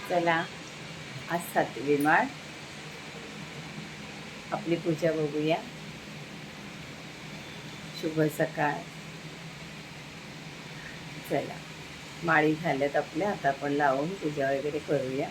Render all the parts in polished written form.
चला आज 7वी माळ आपली पूजा बघूया. शुभ सकाळ. चला माळी झाल्यात आपल्या, आता आपण लावून पूजा वगैरे करूया.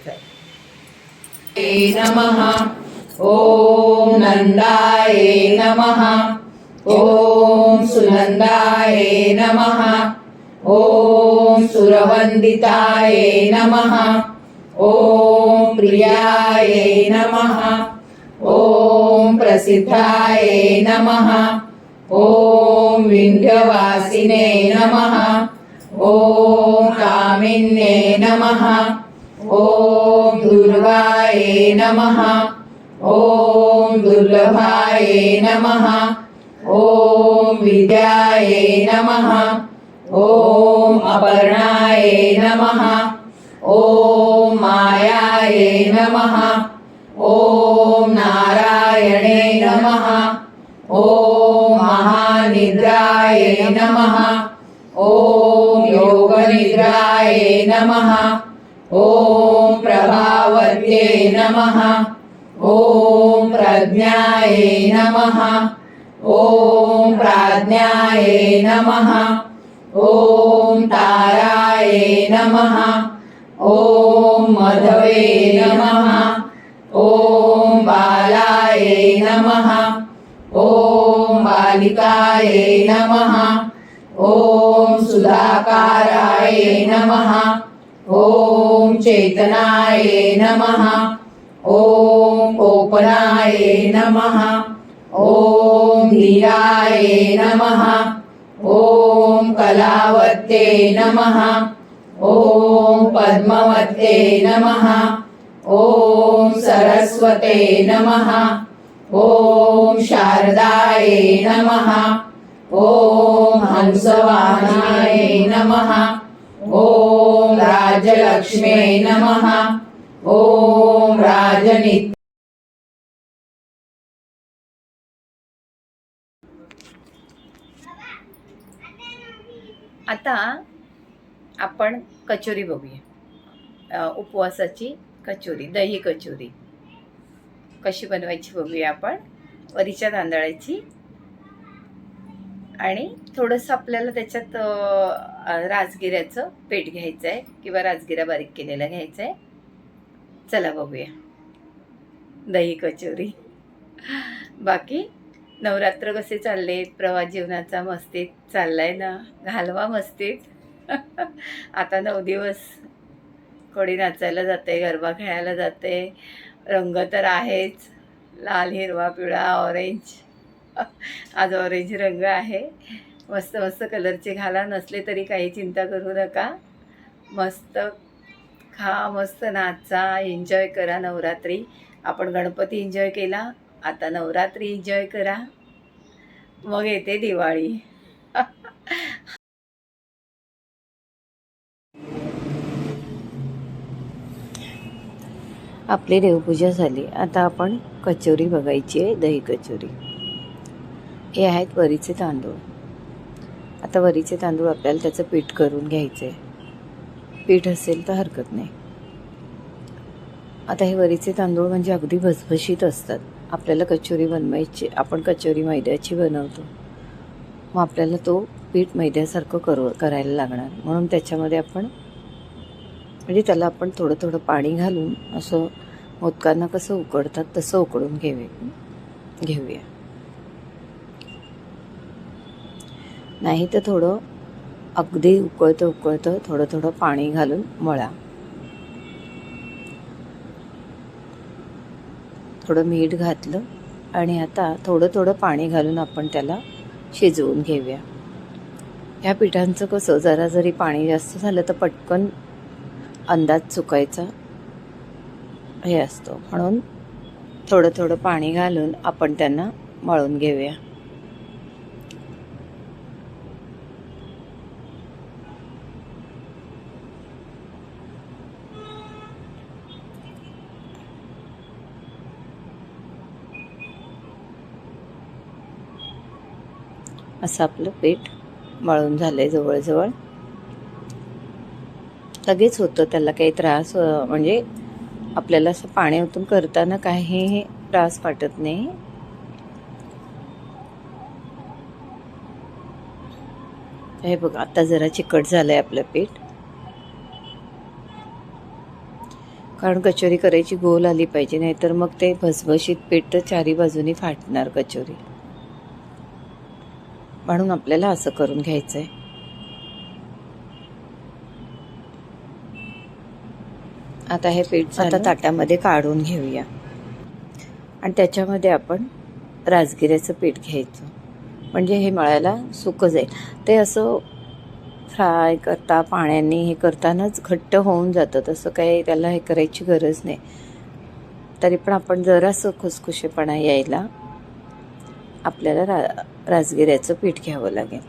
चला. नमः. ओम नंदाय नमः. ओम सुनंदाय नमः. ओम सुरवंदिताय नमः. ओम प्रियाय नमः. ओम प्रसिद्धाय नमः. ओम विंध्यवासिने नमः. ओम कामिन्ये नमः. ओम दुर्गाय नमः. ओम दुर्लभाय नमः. ओम विद्याय नमः. ओम अपर्णाय नमः. ओम मायाय नमः. ओम नारायणे नमः. ओम महानिद्राय नमः. ओम योगनिद्राय नमः. ओम प्रभावत्ये नमः. ओम प्रज्ञाय नमः. ओम प्राज्ञाय नमः. ओम ताराय नमः. ओम मधवे नमः. ओम बालाय नमः. ओम बालिकाय नमः. ओम सुधाकाराय नमः. ओम चेतनाय नमः. ओम कोपनाय नमः. ओम धीराय नमः. ओम कलावत्ये नमः. ओम पद्मवत्ये नमः. ओम सरस्वते नमः. ओम शारदाय नमः. ओम हंसवाहनाय नमः. ओम राजलक्ष्मे नमः. ओम राजनित्य. आता आपण कचोरी बघूया. उपवासाची कचोरी, दही कचोरी कशी बनवायची बघूया आपण. वरीच्या तांदळाची आणि थोडंसं आपल्याला त्याच्यात राजगिऱ्याचं पीठ घ्यायचं आहे किंवा राजगिरा बारीक केलेला घ्यायचा आहे. चला बघूया दही कचोरी. बाकी नवरात्र कसे चाललेत, प्रवास जीवनाचा मस्तीत चाललाय ना, घालवा मस्तीत. आता 9 दिवस कोणी नाचायला जाते, गरबा खेळायला जाते. रंग तर आहेच, लाल, हिरवा, पिवळा, ऑरेंज. आज ऑरेंज रंग आहे. मस्त मस्त कलरचे घाला, नसले तरी काही चिंता करू नका. मस्त खा, मस्त नाचा, एन्जॉय करा. नवरात्री आपण गणपती एन्जॉय केला, आता नवरात्री एन्जॉय करा, मग येते दिवाळी. आपली देवपूजा झाली, आता आपण कचोरी बघायची आहे. दही कचोरी. हे आहेत वरीचे तांदूळ. आता वरीचे तांदूळ आपल्याला त्याचं पीठ करून घ्यायचं आहे. पीठ असेल तर हरकत नाही. आता हे वरीचे तांदूळ म्हणजे अगदी भसभशीत असतात. आपल्याला कचोरी बनवायची, आपण कचोरी मैद्याची बनवतो, मग आपल्याला तो पीठ मैद्यासारखं करायला लागणार. म्हणून त्याच्यामध्ये आपण म्हणजे त्याला आपण थोडं थोडं पाणी घालून असं मोदकांना कसं उकडतात तसं उकडून घेऊया. नाही तर थोडं अगदी उकळतं थोडं थोडं पाणी घालून मळा. थोडं मीठ घातलं आणि आता थोडं थोडं पाणी घालून आपण त्याला शिजवून घेऊया. ह्या पिठांचं कसं जरा जरी पाणी जास्त झालं तर पटकन अंदाज चुकायचा हे असतो, म्हणून थोडं थोडं पाणी घालून आपण त्यांना मळून घेऊया. असं आपलं पीठ मळून झालंय जवळजवळ. लगेच होतं, त्याला काही त्रास म्हणजे आपल्याला असं पाणी ओतून करताना काही त्रास वाटत नाही. हे बघा आता जरा चिकट झालंय आपलं पीठ, कारण कचोरी करायची गोल आली पाहिजे, नाहीतर मग ते भसभशीत पीठ तर चारी बाजूनी फाटणार कचोरी, म्हणून आपल्याला असं करून घ्यायचंय. आता हे पीठ आता ताटामध्ये काढून घेऊया आणि त्याच्यामध्ये आपण राजगिऱ्याचं पीठ घ्यायचं, म्हणजे हे मळायला सुकं जाईल. ते असं फ्राय करता पाण्याने हे करतानाच घट्ट होऊन जातं, तसं काही त्याला हे करायची गरज नाही. तरी पण आपण जरासं खुसखुशीपणा यायला आपल्याला राजगिऱ्याचं पीठ घ्यावं लागेल.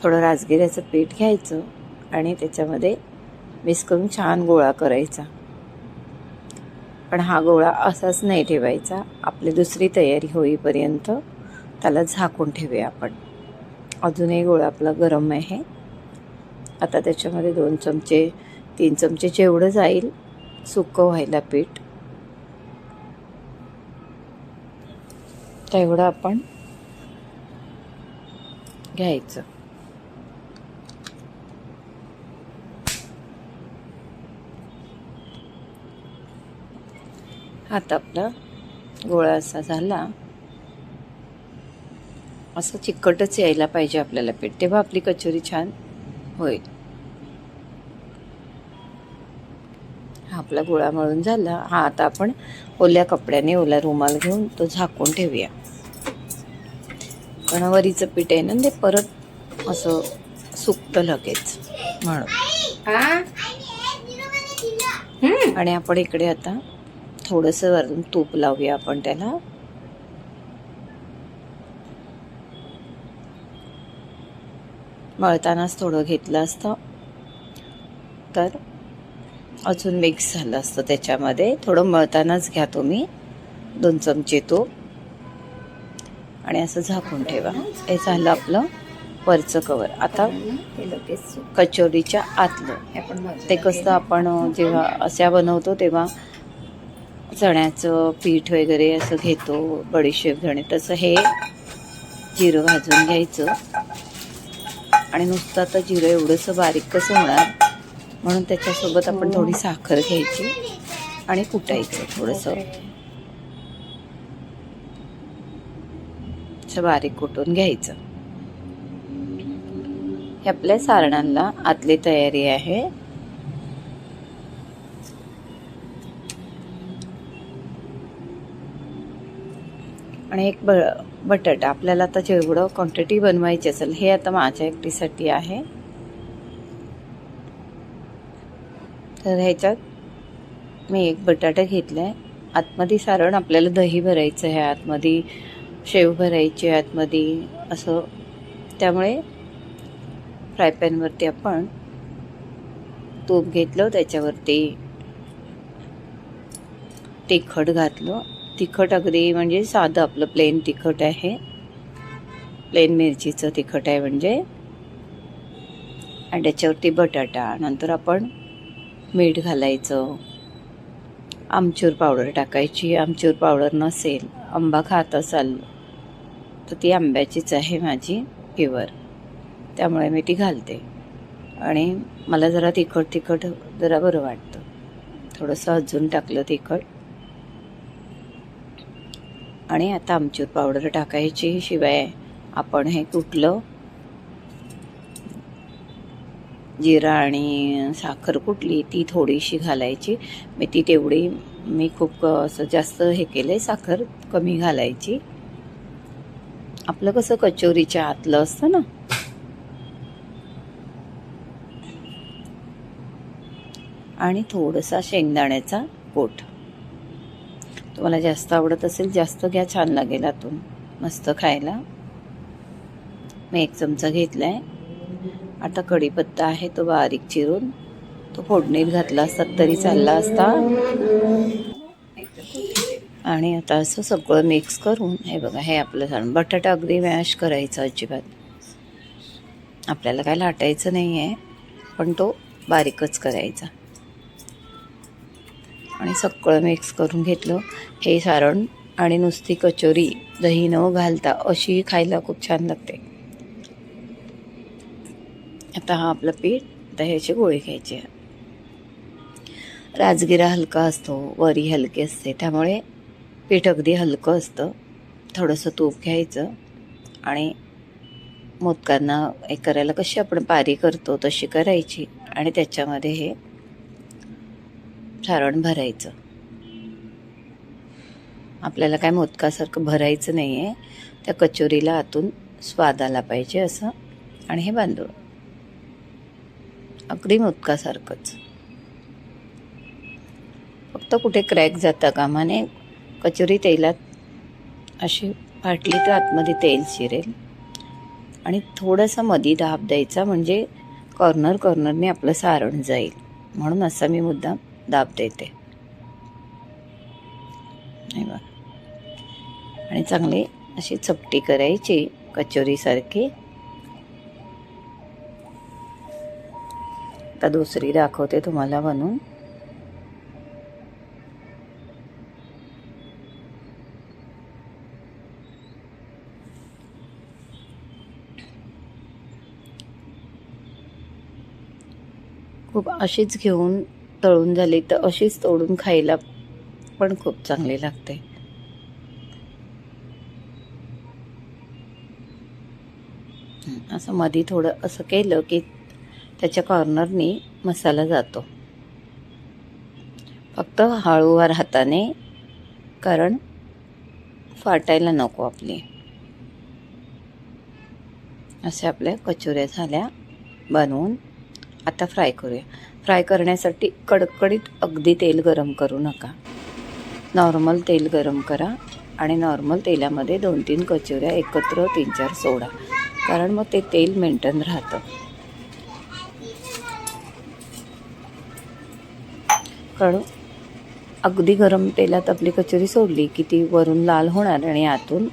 थोडं राजगिऱ्याचं पीठ घ्यायचं आणि त्याच्यामध्ये मिक्स करून छान गोळा करायचा. पण हा गोळा असाच नाही ठेवायचा, आपली दुसरी तयारी होईपर्यंत त्याला झाकून ठेवूया आपण. अजूनही गोळा आपला गरम आहे. आता त्याच्यामध्ये 2 चमचे 3 चमचे जेवढं जाईल सुकं व्हायला पीठ, तेवढं आपण घ्यायचं. आता आपला गोळा असा झाला, असं चिकटच यायला पाहिजे आपल्याला पीठ, तेव्हा आपली कचोरी छान होईल. हा आपला गोळा मळून झाला. हा आता आपण ओल्या कपड्याने, ओला रुमाल घेऊन तो झाकून ठेवूया, कारण वरीचं पीठ आहे ना ते परत असं सुकतं लगेच म्हणून. आणि आपण इकडे आता थोडंसं वरून तूप लावूया आपण त्याला. मळतानाच थोडं घेतलं असतं तर अजून मिक्स झालं असतं त्याच्यामध्ये. थोडं मळतानाच घ्या तुम्ही 2 चमचे तूप आणि असं झाकून ठेवा. हे झालं आपलं वरचं कवर. आता कचोरीच्या आतलं ते कसं आपण जेव्हा अशा बनवतो तेव्हा चण्याचं पीठ वगैरे असं घेतो, बडीशेप धणे, तसं हे जिरं भाजून घ्यायचं. आणि नुसतं आता जिरं एवढंसं बारीक कसं होणार, म्हणून त्याच्यासोबत आपण थोडी साखर घ्यायची आणि कुटायचं थोडंसं, असं बारीक कुटून घ्यायचं. हे आपल्या सारणाला आतली तयारी आहे. आणि एक बटाटा आपल्याला आता जेवढं क्वांटिटी बनवायची असेल, हे आता माझ्या एकटीसाठी आहे, तर ह्याच्यात मी एक बटाटा घेतलाय. आतमध्ये सारण आपल्याला दही भरायचं आहे, आतमध्ये शेव भरायची आतमध्ये असं, त्यामुळे फ्राय पॅनवरती आपण तूप घेतलं, त्याच्यावरती तिखट घातलं. तिखट अगदी म्हणजे साधं आपलं प्लेन तिखट आहे, प्लेन मिरचीचं तिखट आहे म्हणजे. आणि त्याच्यावरती बटाटा, नंतर आपण मीठ घालायचं, आमचूर पावडर टाकायची. आमचूर पावडर नसेल, आंबा खात असाल तर ती आंब्याचीच आहे माझी प्युअर, त्यामुळे मी ती घालते. आणि मला जरा तिखट जरा बरं वाटतं, थोडंसं अजून टाकलं तिखट. आणि आता आमचूर पावडर टाकायची. शिवाय आपण हे कुटलं जिरा आणि साखर कुटली ती थोडीशी घालायची. मी खूप असं जास्त हे केलंय, साखर कमी घालायची. आपलं कसं कचोरीच्या आतलं असतं ना, आणि थोडासा शेंगदाण्याचा कूट. तुम्हाला जास्त आवडत असेल जास्त घ्या, छान लागेल आतून मस्त खायला. मी 1 चमचा घेतलाय. आता कढीपत्ता आहे तो बारीक चिरून, तो फोडणीत घातला असता तरी चालला असता. आणि आता असं सगळं मिक्स करून, हे बघा हे आपलं झालं. बटाटा अगदी मॅश करायचा अजिबात, आपल्याला काय लाटायचं नाही आहे, पण तो बारीकच करायचा. आणि सगळं मिक्स करून घेतलं. हे सारण आणि नुसती कचोरी दही न घालता अशी खायला खूप छान लागते. आता हा आपलं पीठ, दह्याची गोळी घ्यायची. राजगिरा हलका असतो, वरी हलकी असते, त्यामुळे पीठ अगदी हलकं असतं. थोडंसं तूप घ्यायचं आणि मोदकांना हे करायला कशी आपण पारी करतो तशी करायची आणि त्याच्यामध्ये हे सारण भरायचं. आपल्याला काय मोदकासारखं भरायचं नाही आहे, त्या कचोरीला आतून स्वाद आला पाहिजे असं. आणि हे बांधून अगदी मोदकासारखंच, फक्त कुठे क्रॅक जाता कामा नये. कचोरी तेलात अशी फाटली तर आतमध्ये तेल शिरेल. आणि थोडासा मधी दाब द्यायचा, म्हणजे कॉर्नरने आपलं सारण जाईल, म्हणून असा मी मुद्दाम दाब देते. आणि चांगली अशी चपटी करायची कचोरीसारखी. आता दुसरी दाखवते तुम्हाला बनवून. खूप अशीच घेऊन तळून झाली तर अशीच तोडून खायला पण खूप चांगली लागते. असं मध्ये थोडं असं केलं की त्याच्या कॉर्नरनी मसाला जातो. फक्त हळूवार हाताने, कारण फाटायला नको आपली. असे आपल्या कचोऱ्या झाल्या बनवून. आता फ्राय करूया. फ्राय करण्यासाठी कडकडीत अगदी तेल गरम करू नका, नॉर्मल तेल गरम करा आणि नॉर्मल तेलामध्ये 2-3 कचोऱ्या एकत्र 3-4 सोडा, कारण मग ते तेल मेंटेन राहतं. कारण अगदी गरम तेलात आपली कचोरी सोडली की ती वरून लाल होणार आणि आतून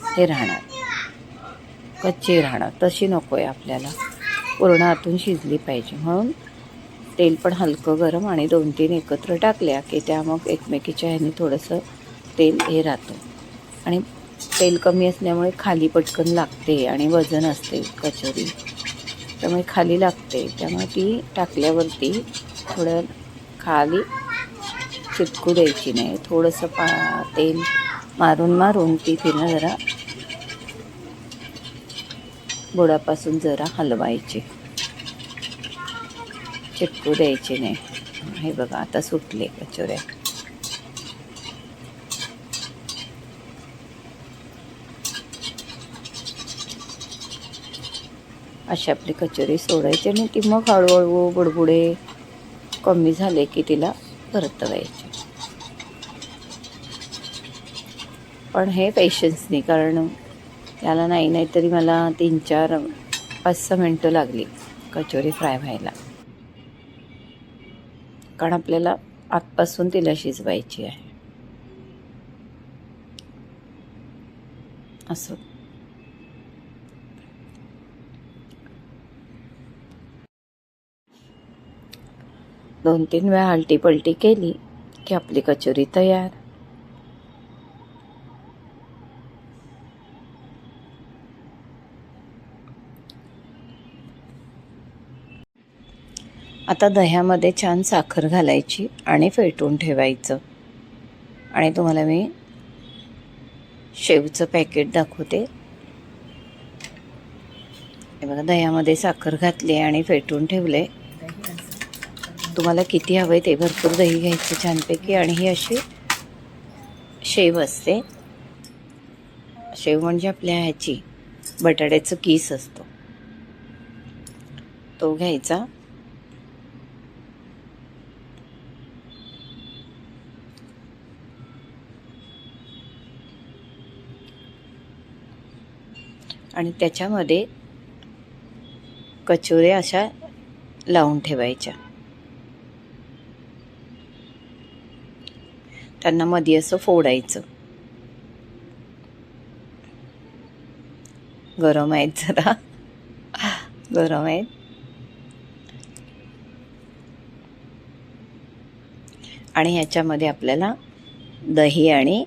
हे राहणार, कच्ची राहणार. तशी नको आहे आपल्याला, पूर्ण आतून शिजली पाहिजे. म्हणून तेल पण हलकं गरम आणि 2-3 एकत्र टाकल्या की त्या मग एकमेकीच्या ह्याने थोडंसं तेल हे राहतं. आणि तेल कमी असल्यामुळे खाली पटकन लागते आणि वजन असते कचोरी, त्यामुळे खाली लागते. त्यामुळे ती टाकल्यावरती थोडं खाली चिटकू द्यायची नाही. थोडंसं तेल मारून ती तिनं जरा बुडापासून जरा हलवायची, चिटकू द्यायची नाही. हे बघा आता सुटले कचोऱ्या. अशी आपली कचोरी सोडायची आणि ती मग हळूहळू बुडबुडे कमी झाले की तिला परतवायची. पण हे पेशन्सनी, कारण त्याला नाही तरी मला 3-4 5-6 मिनटं लागली कचोरी फ्राय व्हायला, कारण आपल्याला आतपासून तिला शिजवायची आहे. असं 2-3 वेळा आलटी पलटी केली की आपली कचोरी तयार. आता दह्यामध्ये छान साखर घालायची आणि फेटून ठेवायचं. आणि तुम्हाला मी शेवचं पॅकेट दाखवते. हे बघा, दह्यामध्ये साखर घातली आणि फेटून ठेवले. तुम्हाला किती हवं आहे ते भरपूर दही घ्यायचं छानपैकी. आणि ही अशी शेव असते. शेव म्हणजे आपल्या ह्याची बटाट्याचं कीस असतो तो घ्यायचा. आणि त्याच्यामध्ये कचोऱ्या अशा लावून ठेवायच्या. त्यांना मध्ये असं फोडायचं. गरम आहेत, जरा गरम आहेत. आणि ह्याच्यामध्ये आपल्याला दही आणि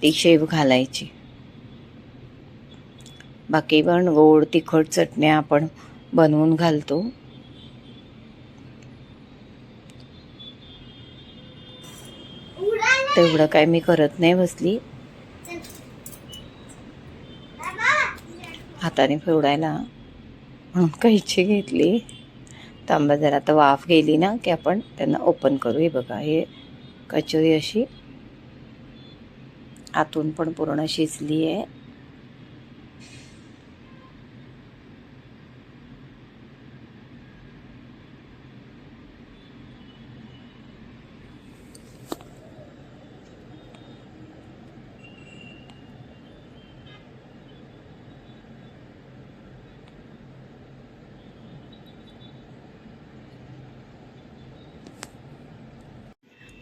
ती शेव घालायची. बाकी पण गोड तिखट चटण्या आपण बनवून घालतो. तेवढं काय मी करत नाही बसली हाताने फोडायला, म्हणून कैची घेतली. तांबा जरा आता वाफ गेली ना की आपण त्यांना ओपन करू. हे बघा, हे कचोरी अशी आतून पण पूर्ण शिजली आहे.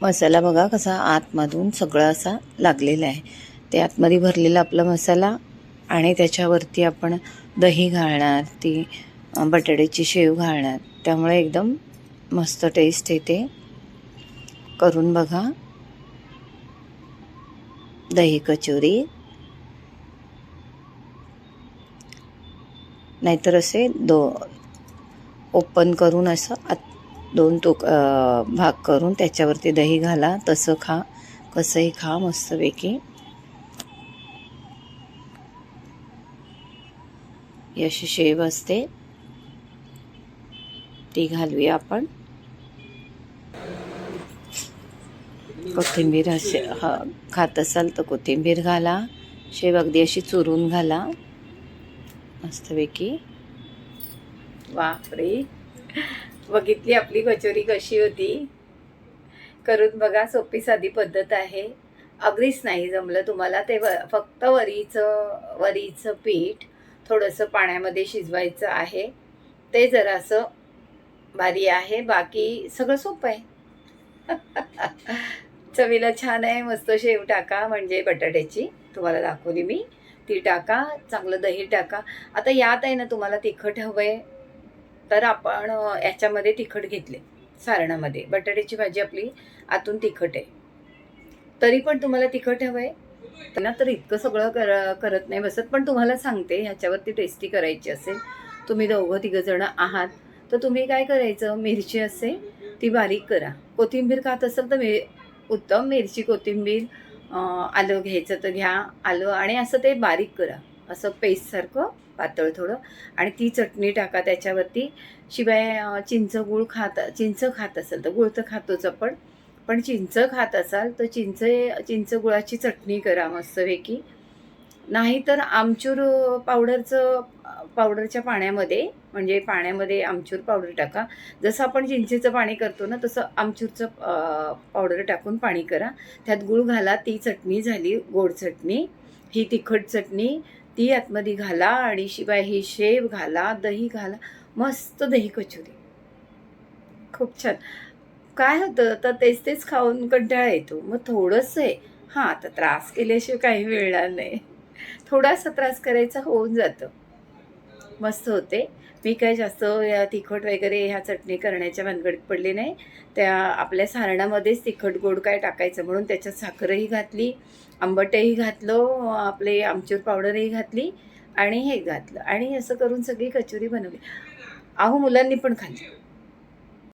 मसाला बघा कसा आतमधून सगळा असा लागलेला आहे. ते आतमध्ये भरलेला आपला मसाला आणि त्याच्यावरती आपण दही घालणार, ती बटाट्याची शेव घालणार, त्यामुळे एकदम मस्त टेस्ट येते. करून बघा दही कचोरी. नाहीतर असे ओपन करून असं दोन भाग करून त्याच्यावरती दही घाला, तसं खा, कसंही खा मस्तपैकी. ही अशी शेव असते, ती घालूया आपण. कोथिंबीर असे खात असाल तर कोथिंबीर घाला. शेव अगदी अशी चुरून घाला मस्तपैकी. बापरे, बघितली आपली कचोरी कशी होती. करून बघा, सोपी साधी पद्धत आहे. अगदीच नाही जमलं तुम्हाला ते फक्त वरीचं पीठ थोडंसं पाण्यामध्ये शिजवायचं आहे. ते जरासं भारी आहे, बाकी सगळं सोपं आहे. चवीला छान आहे. मस्त शेव टाका, म्हणजे बटाट्याची तुम्हाला दाखवली मी, ती टाका. चांगलं दही टाका. आता यात आहे ना, तुम्हाला तिखट हवंय तर आपण याच्यामध्ये तिखट घेतले सारणामध्ये. बटाट्याची भाजी आपली आतून तिखट आहे, तरी पण तुम्हाला तिखट हवंय ना, तर इतकं सगळं करत नाही बसत. पण तुम्हाला सांगते, ह्याच्यावरती टेस्टी करायची असेल, तुम्ही 2-3 जण आहात, तर तुम्ही काय करायचं, मिरची असेल ती बारीक करा. कोथिंबीर खात असेल तर उत्तम. मिरची, कोथिंबीर, आलं घ्यायचं तर घ्या, आलं, आणि असं ते बारीक करा, असं पेस्टसारखं पातळ थोडं. आणि ती चटणी टाका त्याच्यावरती. शिवाय चिंच खात असेल तर, गुळ तर खातोच आपण, पण चिंच खात असाल तर चिंच गुळाची चटणी करा मस्तपैकी. नाहीतर आमचूर पावडरच्या पाण्यामध्ये, म्हणजे पाण्यामध्ये आमचूर पावडर टाका. जसं आपण चिंचेचं पाणी करतो ना, तसं आमचूरचं पावडर टाकून पाणी करा. त्यात गूळ घाला. ती चटणी झाली गोड चटणी. ही तिखट चटणी ती आतमध्ये घाला, आणि शिवाय ही शेव घाला, दही घाला. मस्त दही कचोरी, खूप छान. काय होतं, तर तेच खाऊन कंटाळा येतो. मग थोडंसं आहे, हां, आता त्रास केल्याशिवाय काही मिळणार नाही. थोडासा त्रास करायचा, होऊन जातं, मस्त होते. मी काय जास्त तिखट वगैरे ह्या चटणी करण्याच्या भानगडीत पडली नाही. त्या आपल्या सारणामध्येच तिखट गोड काय टाकायचं म्हणून त्याच्यात साखरही घातली, आंबटही घातलं, आपले आमचूर पावडरही घातली, आणि हे घातलं, आणि असं करून सगळी कचोरी बनवली. अहो, मुलांनी पण खाल्ली.